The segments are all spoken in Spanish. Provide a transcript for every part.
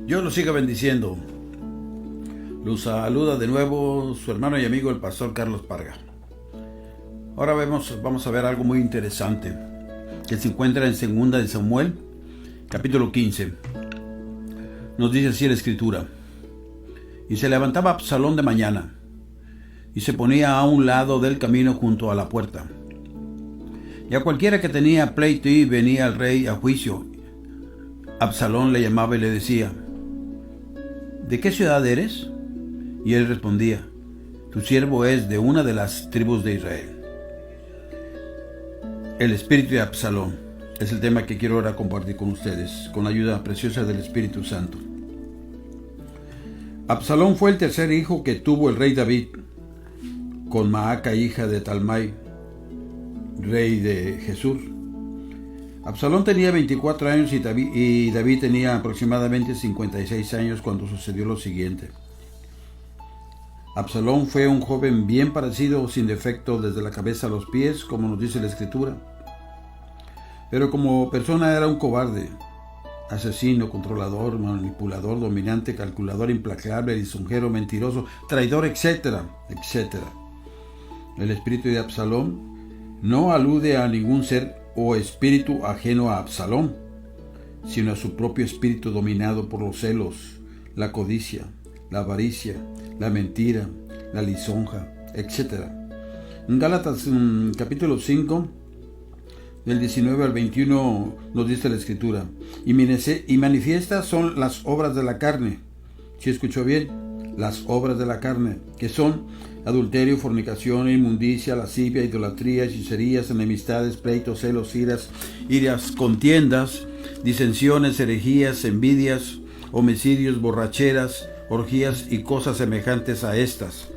Dios los siga bendiciendo. Los saluda de nuevo su hermano y amigo el pastor Carlos Parga. Ahora vamos a ver algo muy interesante que se encuentra en 2 de Samuel, capítulo 15. Nos dice así la escritura: y se levantaba Absalón de mañana y se ponía a un lado del camino junto a la puerta. Y a cualquiera que tenía pleito y venía al rey a juicio, Absalón le llamaba y le decía: ¿de qué ciudad eres? Y él respondía: tu siervo es de una de las tribus de Israel. El espíritu de Absalón es el tema que quiero ahora compartir con ustedes, con la ayuda preciosa del Espíritu Santo. Absalón fue el tercer hijo que tuvo el rey David, con Maaca, hija de Talmai, rey de Gesur. Absalón tenía 24 años y David tenía aproximadamente 56 años cuando sucedió lo siguiente. Absalón fue un joven bien parecido, sin defecto desde la cabeza a los pies, como nos dice la Escritura. Pero como persona era un cobarde, asesino, controlador, manipulador, dominante, calculador, implacable, lisonjero, mentiroso, traidor, etcétera, etcétera. El espíritu de Absalón no alude a ningún ser o espíritu ajeno a Absalón, sino a su propio espíritu dominado por los celos, la codicia, la avaricia, la mentira, la lisonja, etc. En Gálatas capítulo 5, del 19 al 21, nos dice la Escritura: y manifiestas son las obras de la carne. ¿Sí escuchó bien? Las obras de la carne, que son adulterio, fornicación, inmundicia, lascivia, idolatría, hechicerías, enemistades, pleitos, celos, iras, contiendas, disensiones, herejías, envidias, homicidios, borracheras, orgías y cosas semejantes a estas,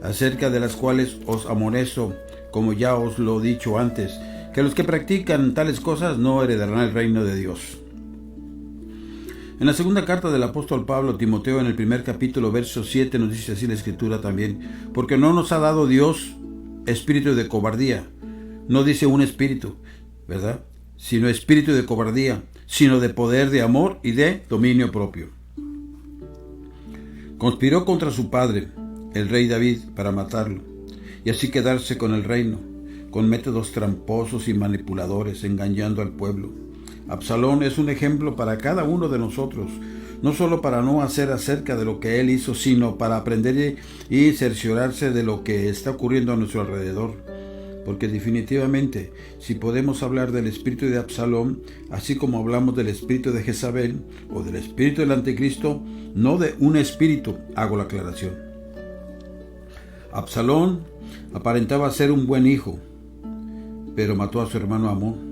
acerca de las cuales os amonesto, como ya os lo he dicho antes, que los que practican tales cosas no heredarán el reino de Dios. En la segunda carta del apóstol Pablo a Timoteo, en el primer capítulo, verso 7, nos dice así la Escritura también: porque no nos ha dado Dios espíritu de cobardía, no dice un espíritu, ¿verdad?, sino espíritu de cobardía, sino de poder, de amor y de dominio propio. Conspiró contra su padre, el rey David, para matarlo, y así quedarse con el reino, con métodos tramposos y manipuladores, engañando al pueblo. Absalón es un ejemplo para cada uno de nosotros, no solo para no hacer acerca de lo que él hizo, sino para aprender y cerciorarse de lo que está ocurriendo a nuestro alrededor. Porque definitivamente, si podemos hablar del espíritu de Absalón, así como hablamos del espíritu de Jezabel o del espíritu del anticristo, no de un espíritu, hago la aclaración. Absalón aparentaba ser un buen hijo, pero mató a su hermano Amón.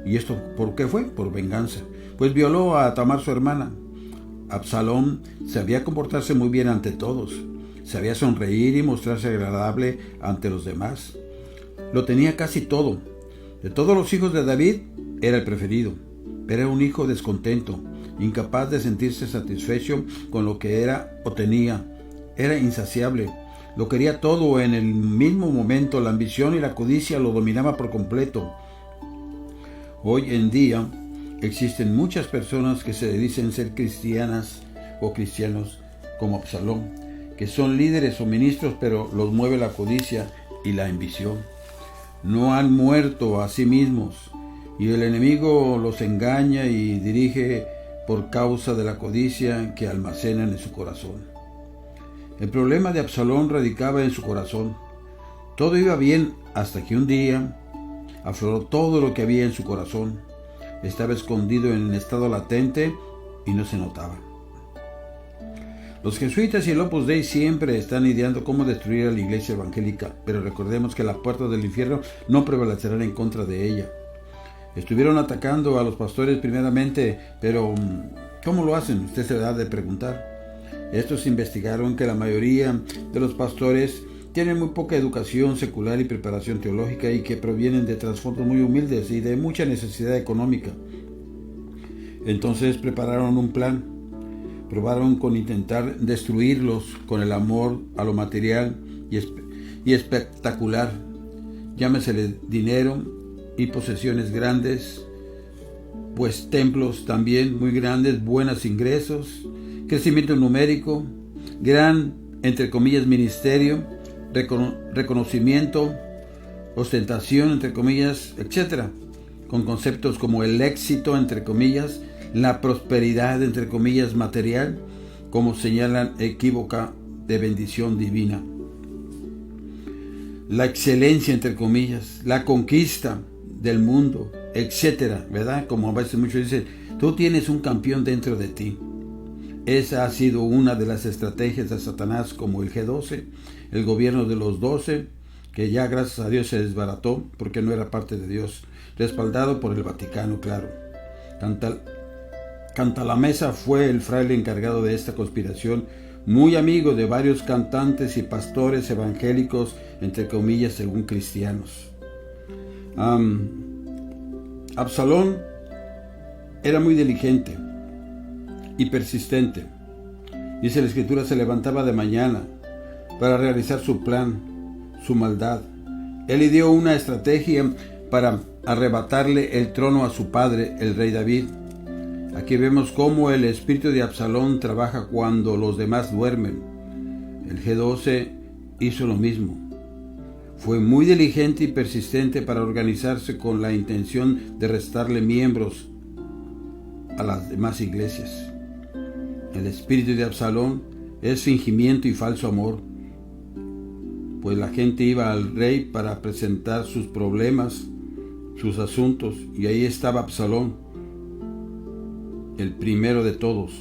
¿Y esto por qué fue? Por venganza. Pues violó a Tamar, su hermana. Absalón sabía comportarse muy bien ante todos. Sabía sonreír y mostrarse agradable ante los demás. Lo tenía casi todo. De todos los hijos de David, era el preferido. Pero era un hijo descontento, incapaz de sentirse satisfecho con lo que era o tenía. Era insaciable. Lo quería todo en el mismo momento. La ambición y la codicia lo dominaba por completo. Hoy en día existen muchas personas que se dicen ser cristianas o cristianos como Absalón, que son líderes o ministros, pero los mueve la codicia y la ambición. No han muerto a sí mismos y el enemigo los engaña y dirige por causa de la codicia que almacenan en su corazón. El problema de Absalón radicaba en su corazón. Todo iba bien hasta que un día afloró todo lo que había en su corazón. Estaba escondido en estado latente y no se notaba. Los jesuitas y el Opus Dei siempre están ideando cómo destruir a la iglesia evangélica, pero recordemos que las puertas del infierno no prevalecerán en contra de ella. Estuvieron atacando a los pastores primeramente, pero ¿cómo lo hacen? Usted se da de preguntar. Estos investigaron que la mayoría de los pastores tienen muy poca educación secular y preparación teológica y que provienen de trasfondos muy humildes y de mucha necesidad económica. Entonces prepararon un plan. Probaron con intentar destruirlos con el amor a lo material y espectacular. Llámesele dinero y posesiones grandes, pues templos también muy grandes, buenos ingresos, crecimiento numérico, gran, entre comillas, ministerio, reconocimiento, ostentación, entre comillas, etc. Con conceptos como el éxito, entre comillas, la prosperidad, entre comillas, material, como señalan equívoca de bendición divina. La excelencia, entre comillas, la conquista del mundo, etcétera, ¿verdad? Como a veces muchos dicen, tú tienes un campeón dentro de ti. Esa ha sido una de las estrategias de Satanás, como el G12, el gobierno de los 12, que ya gracias a Dios se desbarató porque no era parte de Dios, respaldado por el Vaticano, claro. Cantalamessa fue el fraile encargado de esta conspiración, muy amigo de varios cantantes y pastores evangélicos, entre comillas, según cristianos. Absalón era muy diligente y persistente. Dice la Escritura, se levantaba de mañana para realizar su plan, su maldad. Él ideó una estrategia para arrebatarle el trono a su padre, el rey David. Aquí vemos cómo el espíritu de Absalón trabaja cuando los demás duermen. El G12 hizo lo mismo. Fue muy diligente y persistente para organizarse con la intención de restarle miembros a las demás iglesias. El espíritu de Absalón es fingimiento y falso amor, pues la gente iba al rey para presentar sus problemas, sus asuntos, y ahí estaba Absalón, el primero de todos,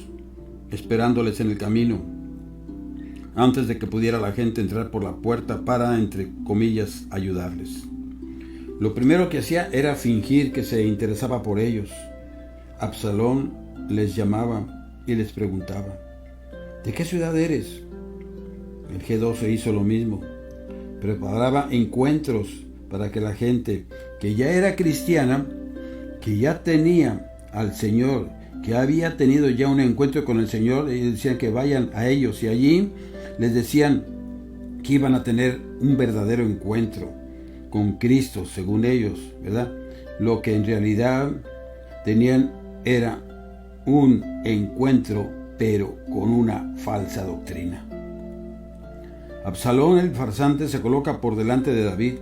esperándoles en el camino, antes de que pudiera la gente entrar por la puerta para, entre comillas, ayudarles. Lo primero que hacía era fingir que se interesaba por ellos. Absalón les llamaba y les preguntaba, ¿de qué ciudad eres? El G12 hizo lo mismo. Preparaba encuentros para que la gente que ya era cristiana, que ya tenía al Señor, que había tenido ya un encuentro con el Señor, y decían que vayan a ellos, y allí les decían que iban a tener un verdadero encuentro con Cristo, según ellos, ¿verdad? Lo que en realidad tenían era un encuentro, pero con una falsa doctrina. Absalón, el farsante, se coloca por delante de David,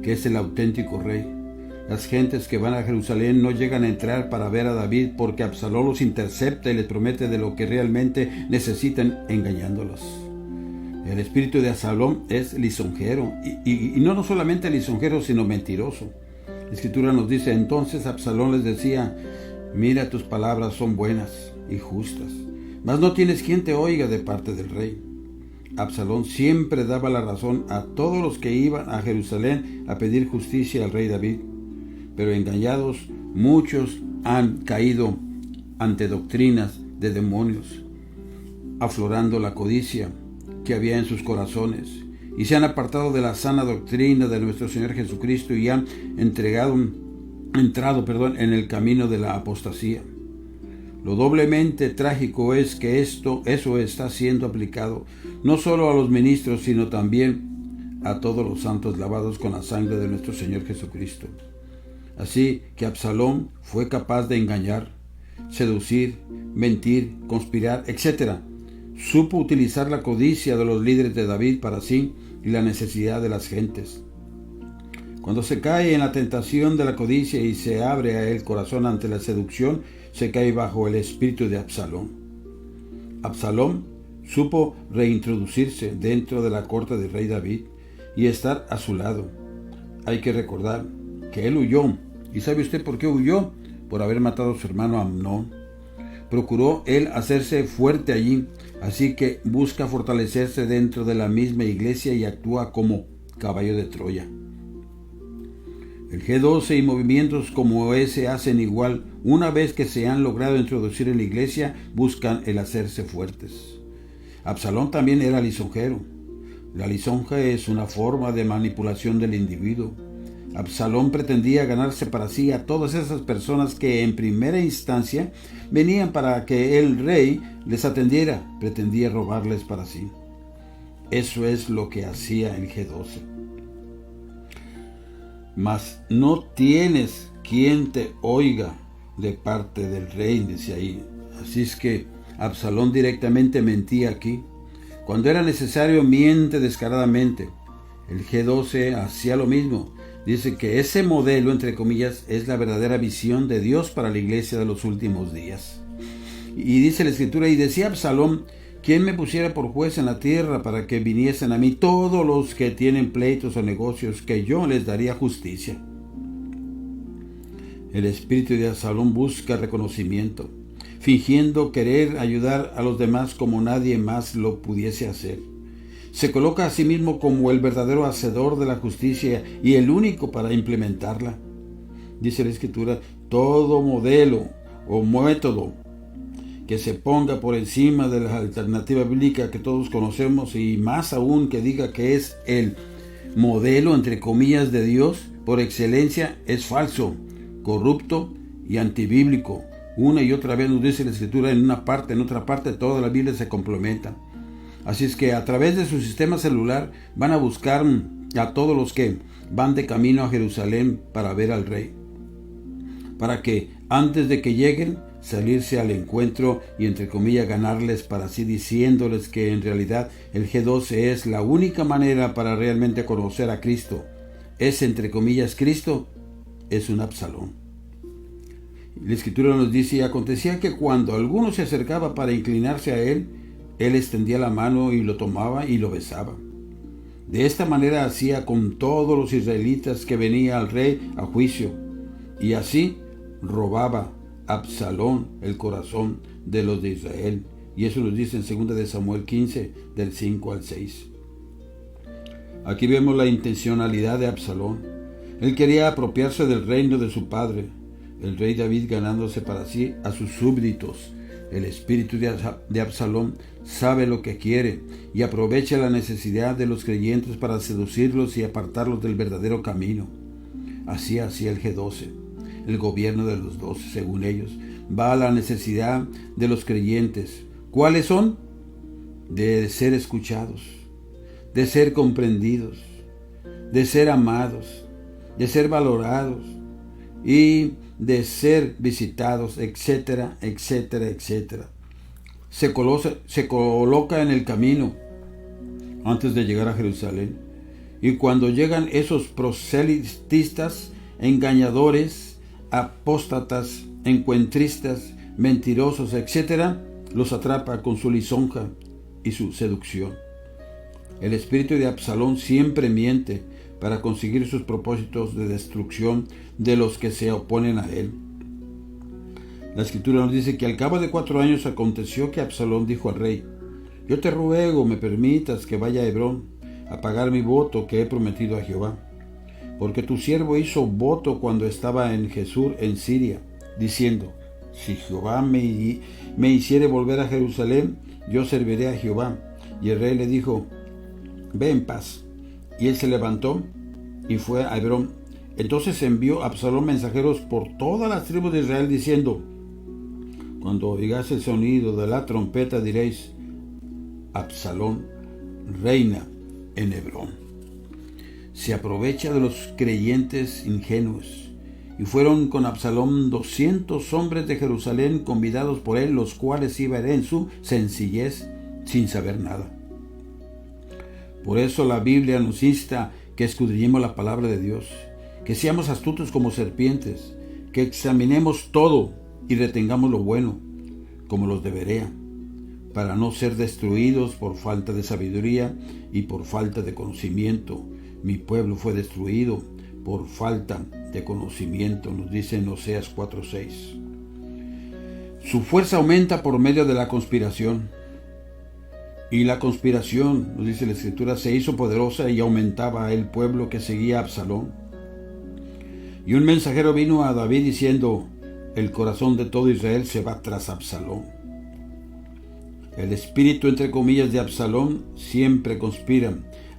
que es el auténtico rey. Las gentes que van a Jerusalén no llegan a entrar para ver a David porque Absalón los intercepta y les promete de lo que realmente necesitan, engañándolos. El espíritu de Absalón es lisonjero, y no solamente lisonjero, sino mentiroso. La Escritura nos dice, entonces Absalón les decía, mira, tus palabras son buenas y justas, mas no tienes quien te oiga de parte del rey. Absalón siempre daba la razón a todos los que iban a Jerusalén a pedir justicia al rey David, pero engañados muchos han caído ante doctrinas de demonios, aflorando la codicia que había en sus corazones, y se han apartado de la sana doctrina de nuestro Señor Jesucristo y han entrado en el camino de la apostasía. Lo doblemente trágico es que eso está siendo aplicado no solo a los ministros, sino también a todos los santos lavados con la sangre de nuestro Señor Jesucristo. Así que Absalón fue capaz de engañar, seducir, mentir, conspirar, etc. Supo utilizar la codicia de los líderes de David para sí y la necesidad de las gentes. Cuando se cae en la tentación de la codicia y se abre a él corazón ante la seducción, se cae bajo el espíritu de Absalón. Absalón supo reintroducirse dentro de la corte del rey David y estar a su lado. Hay que recordar que él huyó. ¿Y sabe usted por qué huyó? Por haber matado a su hermano Amnón. Procuró él hacerse fuerte allí, así que busca fortalecerse dentro de la misma iglesia y actúa como caballo de Troya. El G12 y movimientos como ese hacen igual. Una vez que se han logrado introducir en la iglesia, buscan el hacerse fuertes. Absalón también era lisonjero. La lisonja es una forma de manipulación del individuo. Absalón pretendía ganarse para sí a todas esas personas que en primera instancia venían para que el rey les atendiera. Pretendía robarles para sí. Eso es lo que hacía el G12. Mas no tienes quien te oiga, de parte del rey, dice ahí. Así es que Absalón directamente mentía aquí. Cuando era necesario, miente descaradamente. El G12 hacía lo mismo. Dice que ese modelo, entre comillas, es la verdadera visión de Dios para la iglesia de los últimos días. Y dice la Escritura, y decía Absalón, ¿quién me pusiera por juez en la tierra para que viniesen a mí todos los que tienen pleitos o negocios, que yo les daría justicia? El espíritu de Absalón busca reconocimiento, fingiendo querer ayudar a los demás como nadie más lo pudiese hacer. Se coloca a sí mismo como el verdadero hacedor de la justicia y el único para implementarla. Dice la Escritura, todo modelo o método que se ponga por encima de la alternativa bíblica que todos conocemos, y más aún que diga que es el modelo, entre comillas, de Dios por excelencia, es falso, corrupto y antibíblico. Una y otra vez nos dice la Escritura en una parte, en otra parte, toda la Biblia se complementa. Así es que a través de su sistema celular van a buscar a todos los que van de camino a Jerusalén para ver al rey, para que antes de que lleguen, salirse al encuentro y entre comillas ganarles, para así diciéndoles que en realidad el G12 es la única manera para realmente conocer a Cristo. Es entre comillas Cristo, es un Absalón. La Escritura nos dice, y acontecía que cuando alguno se acercaba para inclinarse a él extendía la mano y lo tomaba y lo besaba. De esta manera hacía con todos los israelitas que venía al rey a juicio, y así robaba Absalón el corazón de los de Israel. Y eso nos dice en 2 de Samuel 15, del 5 al 6. Aquí vemos la intencionalidad de Absalón. Él quería apropiarse del reino de su padre, el rey David, ganándose para sí a sus súbditos. El espíritu de Absalón sabe lo que quiere y aprovecha la necesidad de los creyentes para seducirlos y apartarlos del verdadero camino. Así hacía el G12. El gobierno de los 12, según ellos, va a la necesidad de los creyentes. ¿Cuáles son? De ser escuchados, de ser comprendidos, de ser amados, de ser valorados y de ser visitados, etcétera, etcétera, etcétera. Se coloca en el camino antes de llegar a Jerusalén. Y cuando llegan esos proselitistas, engañadores, apóstatas, encuentristas, mentirosos, etcétera, los atrapa con su lisonja y su seducción. El espíritu de Absalón siempre miente para conseguir sus propósitos de destrucción de los que se oponen a él. La Escritura nos dice que al cabo de 4 años aconteció que Absalón dijo al rey: yo te ruego me permitas que vaya a Hebrón a pagar mi voto que he prometido a Jehová, porque tu siervo hizo voto cuando estaba en Jesús en Siria, diciendo: si Jehová me hiciere volver a Jerusalén, yo serviré a Jehová. Y el rey le dijo: ve en paz. Y él se levantó y fue a Hebrón. Entonces envió Absalón mensajeros por todas las tribus de Israel, diciendo: cuando oigáis el sonido de la trompeta, diréis: Absalón reina en Hebrón. Se aprovecha de los creyentes ingenuos, y fueron con Absalón 200 hombres de Jerusalén, convidados por él, los cuales iban en su sencillez sin saber nada. Por eso la Biblia nos insta que escudriñemos la palabra de Dios, que seamos astutos como serpientes, que examinemos todo y retengamos lo bueno, como los de Berea, para no ser destruidos por falta de sabiduría y por falta de conocimiento. Mi pueblo fue destruido por falta de conocimiento, nos dice en Oseas 4:6. Su fuerza aumenta por medio de la conspiración. Y la conspiración, nos dice la Escritura, se hizo poderosa y aumentaba el pueblo que seguía a Absalón. Y un mensajero vino a David diciendo: el corazón de todo Israel se va tras Absalón. El espíritu, entre comillas, de Absalón siempre conspira.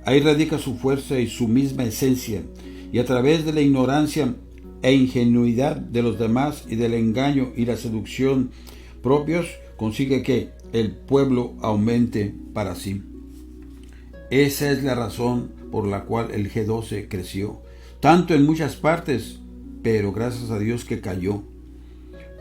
Ahí radica su fuerza y su misma esencia. Y a través de la ignorancia e ingenuidad de los demás y del engaño y la seducción propios, consigue que el pueblo aumente para sí. Esa es la razón por la cual el G12 creció, tanto en muchas partes, pero gracias a Dios que cayó.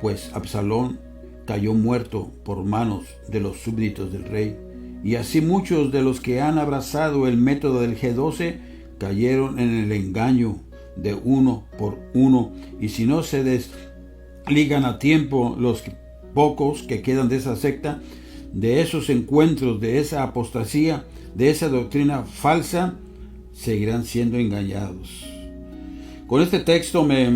pues Absalón cayó muerto por manos de los súbditos del rey, y así muchos de los que han abrazado el método del G12 cayeron en el engaño de uno por uno, y si no se desligan a tiempo los pocos que quedan de esa secta, de esos encuentros, de esa apostasía, de esa doctrina falsa, seguirán siendo engañados. Con este texto me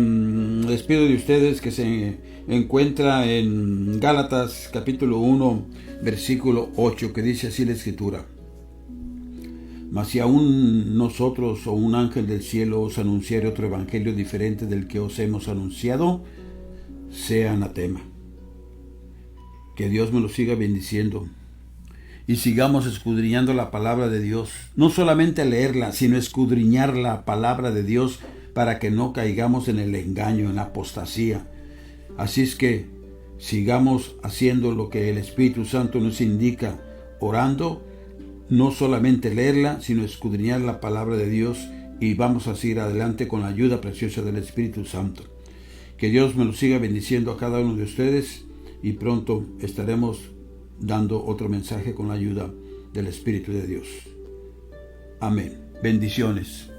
despido de ustedes, que se encuentra en Gálatas capítulo 1 versículo 8, que dice así la Escritura: mas si aún nosotros o un ángel del cielo os anunciare otro evangelio diferente del que os hemos anunciado, sea anatema. Que Dios me lo siga bendiciendo y sigamos escudriñando la palabra de Dios. No solamente leerla, sino escudriñar la palabra de Dios para que no caigamos en el engaño, en la apostasía. Así es que sigamos haciendo lo que el Espíritu Santo nos indica, orando, no solamente leerla, sino escudriñar la palabra de Dios, y vamos a seguir adelante con la ayuda preciosa del Espíritu Santo. Que Dios me lo siga bendiciendo a cada uno de ustedes, y pronto estaremos dando otro mensaje con la ayuda del Espíritu de Dios. Amén. Bendiciones.